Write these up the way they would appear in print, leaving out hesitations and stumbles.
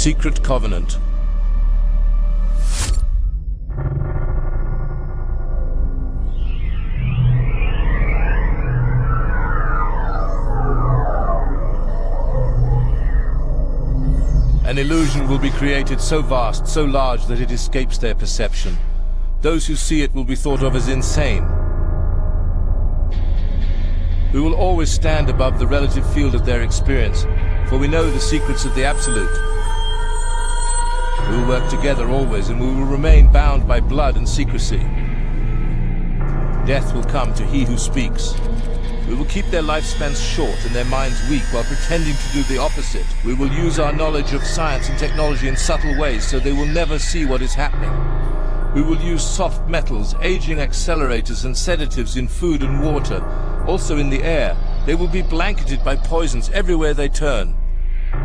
secret covenant. An illusion will be created so vast, so large that it escapes their perception. Those who see it will be thought of as insane. We will always stand above the relative field of their experience, for we know the secrets of the absolute. We will work together always, and we will remain bound by blood and secrecy. Death will come to he who speaks. We will keep their lifespans short and their minds weak while pretending to do the opposite. We will use our knowledge of science and technology in subtle ways so they will never see what is happening. We will use soft metals, aging accelerators and sedatives in food and water, also in the air. They will be blanketed by poisons everywhere they turn.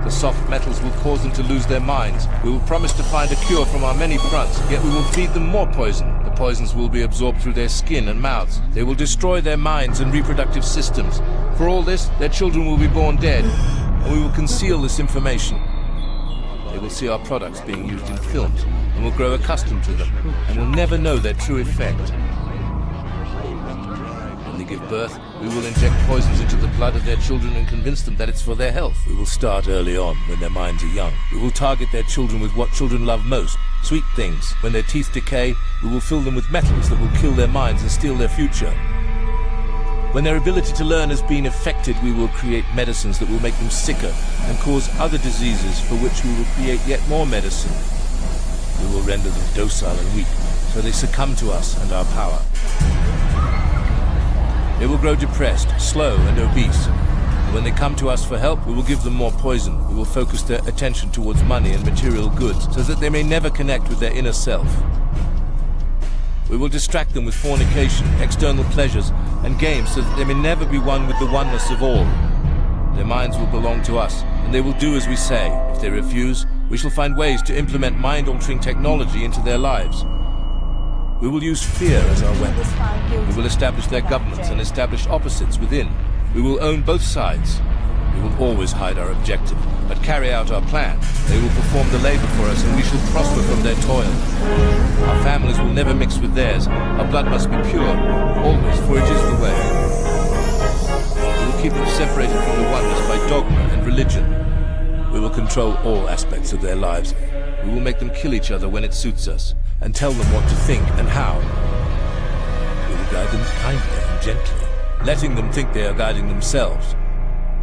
The soft metals will cause them to lose their minds. We will promise to find a cure from our many fronts, yet we will feed them more poison. The poisons will be absorbed through their skin and mouths. They will destroy their minds and reproductive systems. For all this, their children will be born dead, and we will conceal this information. They will see our products being used in films, and will grow accustomed to them, and will never know their true effect. When they give birth, we will inject poisons into the blood of their children and convince them that it's for their health. We will start early on, when their minds are young. We will target their children with what children love most, sweet things. When their teeth decay, we will fill them with metals that will kill their minds and steal their future. When their ability to learn has been affected, we will create medicines that will make them sicker and cause other diseases for which we will create yet more medicine. We will render them docile and weak, so they succumb to us and our power. They will grow depressed, slow and obese. And when they come to us for help, we will give them more poison. We will focus their attention towards money and material goods, so that they may never connect with their inner self. We will distract them with fornication, external pleasures, and games, so that they may never be one with the oneness of all. Their minds will belong to us, and they will do as we say. If they refuse, we shall find ways to implement mind-altering technology into their lives. We will use fear as our weapon. We will establish their governments and establish opposites within. We will own both sides. We will always hide our objective, but carry out our plan. They will perform the labor for us, and we shall prosper from their toil. Our families will never mix with theirs. Our blood must be pure, always, for it is the way. We will keep them separated from the oneness by dogma and religion. We will control all aspects of their lives. We will make them kill each other when it suits us, and tell them what to think and how. We will guide them kindly and gently, letting them think they are guiding themselves.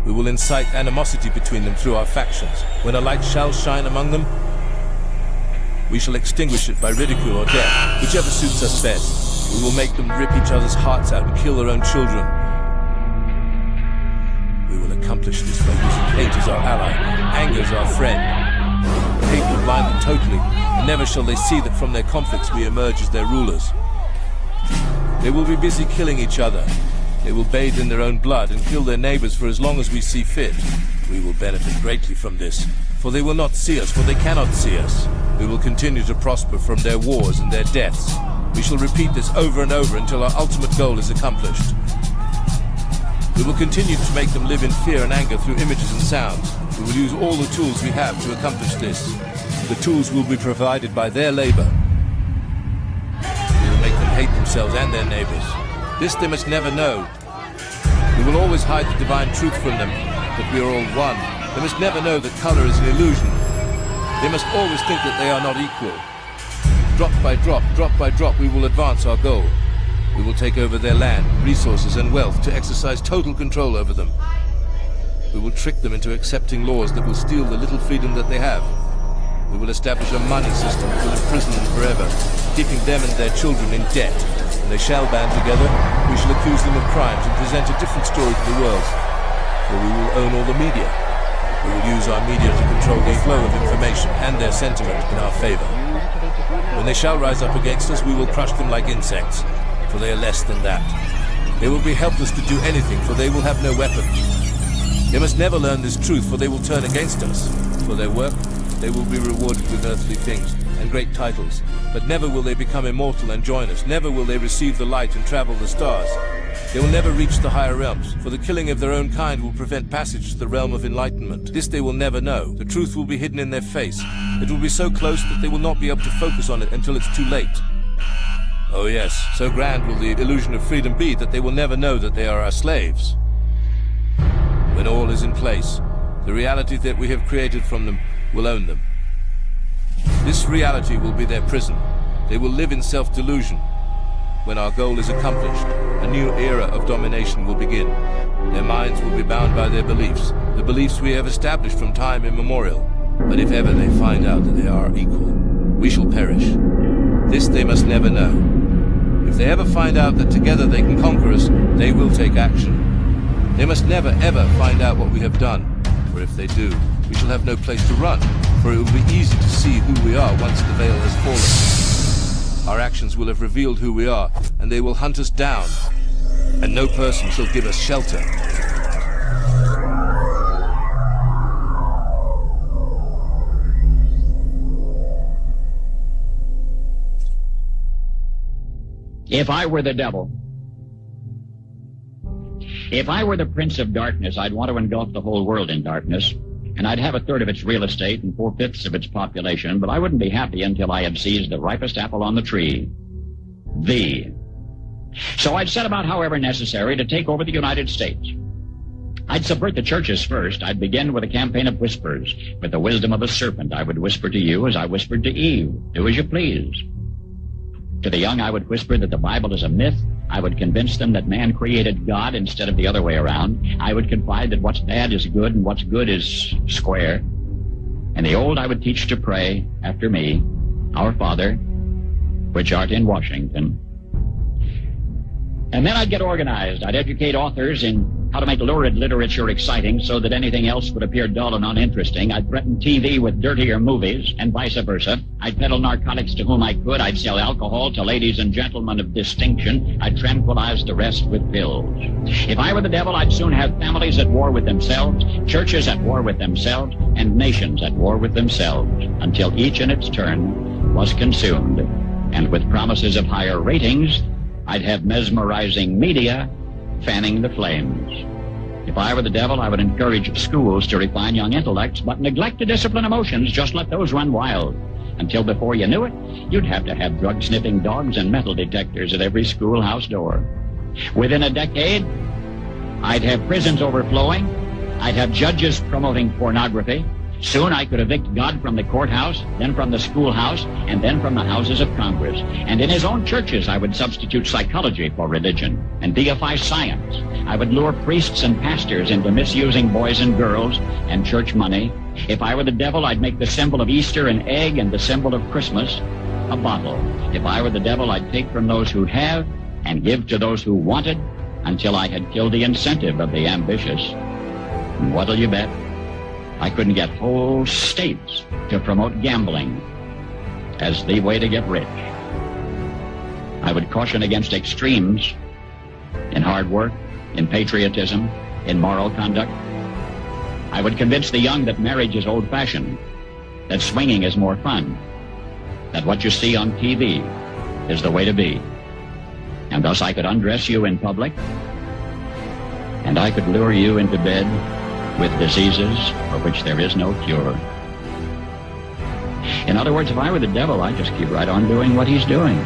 We will incite animosity between them through our factions. When a light shall shine among them, we shall extinguish it by ridicule or death, whichever suits us best. We will make them rip each other's hearts out and kill their own children. We will accomplish this by using hate as our ally, anger as our friend. Hate will blind them totally, and never shall they see that from their conflicts we emerge as their rulers. They will be busy killing each other. They will bathe in their own blood and kill their neighbors for as long as we see fit. We will benefit greatly from this, for they will not see us, for they cannot see us. We will continue to prosper from their wars and their deaths. We shall repeat this over and over until our ultimate goal is accomplished. We will continue to make them live in fear and anger through images and sounds. We will use all the tools we have to accomplish this. The tools will be provided by their labor. We will make them hate themselves and their neighbors. This they must never know. We will always hide the divine truth from them, that we are all one. They must never know that color is an illusion. They must always think that they are not equal. Drop by drop, we will advance our goal. We will take over their land, resources and wealth to exercise total control over them. We will trick them into accepting laws that will steal the little freedom that they have. We will establish a money system that will imprison them forever, keeping them and their children in debt. When they shall band together, we shall accuse them of crimes and present a different story to the world. For we will own all the media. We will use our media to control the flow of information and their sentiment in our favor. When they shall rise up against us, we will crush them like insects, for they are less than that. They will be helpless to do anything, for they will have no weapons. They must never learn this truth, for they will turn against us. For their work, they will be rewarded with earthly things. and great titles, but never will they become immortal and join us. Never will they receive the light and travel the stars. They will never reach the higher realms, for the killing of their own kind will prevent passage to the realm of enlightenment. This they will never know. The truth will be hidden in their face. It will be so close that they will not be able to focus on it until it's too late. Oh yes, so grand will the illusion of freedom be that they will never know that they are our slaves. When all is in place, the reality that we have created from them will own them. This reality will be their prison. They will live in self-delusion. When our goal is accomplished, a new era of domination will begin. Their minds will be bound by their beliefs, the beliefs we have established from time immemorial. But if ever they find out that they are equal, we shall perish. This they must never know. If they ever find out that together they can conquer us, they will take action. They must never ever find out what we have done, for if they do, we shall have no place to run, for it will be easy to see who we are once the veil has fallen. Our actions will have revealed who we are, and they will hunt us down, and no person shall give us shelter. If I were the devil, if I were the prince of darkness, I'd want to engulf the whole world in darkness, and I'd have a third of its real estate and 4/5 of its population, but I wouldn't be happy until I had seized the ripest apple on the tree. So I'd set about, however necessary, to take over the United States. I'd subvert the churches first. I'd begin with a campaign of whispers. With the wisdom of a serpent, I would whisper to you as I whispered to Eve, do as you please. To the young, I would whisper that the Bible is a myth. I would convince them that man created God instead of the other way around. I would confide that what's bad is good and what's good is square. And the old I would teach to pray after me, Our Father, which art in Washington. And then I'd get organized. I'd educate authors in how to make lurid literature exciting so that anything else would appear dull and uninteresting. I'd threaten TV with dirtier movies and vice versa. I'd peddle narcotics to whom I could. I'd sell alcohol to ladies and gentlemen of distinction. I'd tranquilize the rest with pills. If I were the devil, I'd soon have families at war with themselves, churches at war with themselves, and nations at war with themselves, until each in its turn was consumed. And with promises of higher ratings, I'd have mesmerizing media fanning the flames. If I were the devil, I would encourage schools to refine young intellects, but neglect to discipline emotions. Just let those run wild. Until before you knew it, you'd have to have drug-sniffing dogs and metal detectors at every schoolhouse door. Within a decade, I'd have prisons overflowing. I'd have judges promoting pornography. Soon I could evict God from the courthouse, then from the schoolhouse, and then from the houses of Congress. And in his own churches, I would substitute psychology for religion and deify science. I would lure priests and pastors into misusing boys and girls and church money. If I were the devil, I'd make the symbol of Easter an egg and the symbol of Christmas a bottle. If I were the devil, I'd take from those who have and give to those who wanted until I had killed the incentive of the ambitious. And what'll you bet? I couldn't get whole states to promote gambling as the way to get rich. I would caution against extremes in hard work, in patriotism, in moral conduct. I would convince the young that marriage is old-fashioned, that swinging is more fun, that what you see on TV is the way to be. And thus I could undress you in public, and I could lure you into bed with diseases for which there is no cure. In other words, if I were the devil, I'd just keep right on doing what he's doing.